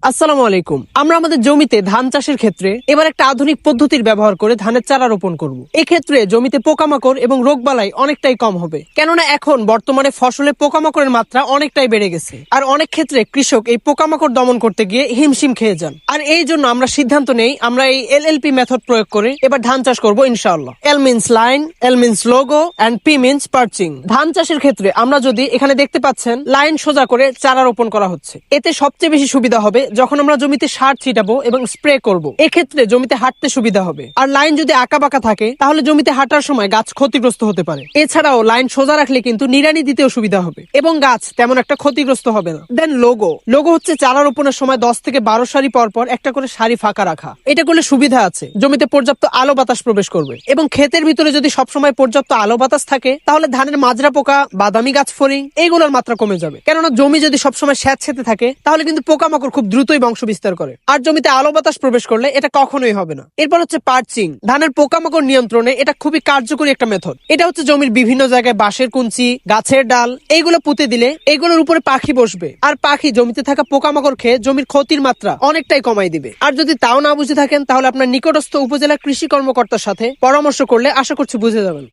আসসালামু আলাইকুম। আমরা আমাদের জমিতে ধান চাষের ক্ষেত্রে এবার একটা আধুনিক পদ্ধতির ব্যবহার করে ধানের চারা রোপণ করব। এক্ষেত্রে জমিতে পোকামাকড় এবং রোগবালাই অনেকটাই কম হবে, কেননা এখন বর্তমানে ফসলে পোকামাকড়ের মাত্রা অনেকটাই বেড়ে গেছে। আর অনেক ক্ষেত্রে কৃষক এই পোকামাকড় দমন করতে গিয়ে হিমশিম খেয়ে যান। আর এই জন্য আমরা সিদ্ধান্ত নেই আমরা এই LLP মেথড প্রয়োগ করে এবার ধান চাষ করব ইনশাআল্লাহ। L means line, L means logo and P means perching. ধান চাষের ক্ষেত্রে আমরা যদি এখানে দেখতে পাচ্ছেন লাইন সোজা করে চারা রোপণ করা হচ্ছে। এতে সবচেয়ে বেশি সুবিধা হবে যখন আমরা জমিতে সার ছিটাবো এবং স্প্রে করব। এক্ষেত্রে জমিতে হাঁটতে সুবিধা হবে। আর লাইন যদি আঁকা বাঁকা থাকে তাহলে জমিতে হাঁটার সময় গাছ ক্ষতিগ্রস্ত হতে পারে। এছাড়াও লাইন সোজা রাখলে কিন্তু নিড়ানি দিতেও সুবিধা হবে এবং গাছ তেমন একটা ক্ষতিগ্রস্ত হবে না। দেন লোগো হচ্ছে চারা রোপণের সময় 10 থেকে 12 সারি পর পর একটা করে সারি ফাঁকা রাখা। এটা করলে সুবিধা আছে, জমিতে পর্যাপ্ত আলো বাতাস প্রবেশ করবে এবং ক্ষেতের ভিতরে যদি সবসময় পর্যাপ্ত আলো বাতাস থাকে তাহলে ধানের মাজরা পোকা, বাদামি গাছ ফড়িং এইগুলোর মাত্রা কমে যাবে। কেননা জমি যদি সবসময় স্যাঁতসেঁতে থাকে তাহলে কিন্তু পোকামাকড় খুব দ্রুতই বংশ বিস্তার করে। আর জমিতে আলো বাতাস প্রবেশ করলে এটা কখনোই হবে না। এরপর হচ্ছে পার্চিং। ধানের পোকামাকড় নিয়ন্ত্রণে এটা খুবই কার্যকরী একটা মেথড। এটা হচ্ছে জমির বিভিন্ন জায়গায় বাঁশের কুঞ্চি, গাছের ডাল এইগুলো পুঁতে দিলে এইগুলোর উপরে পাখি বসবে আর পাখি জমিতে থাকা পোকামাকড় খেয়ে জমির ক্ষতির মাত্রা অনেকটাই কমাই দিবে। আর যদি তাও না বুঝে থাকেন তাহলে আপনার নিকটস্থ উপজেলা কৃষি কর্মকর্তার সাথে পরামর্শ করলে আশা করছি বুঝে যাবেন।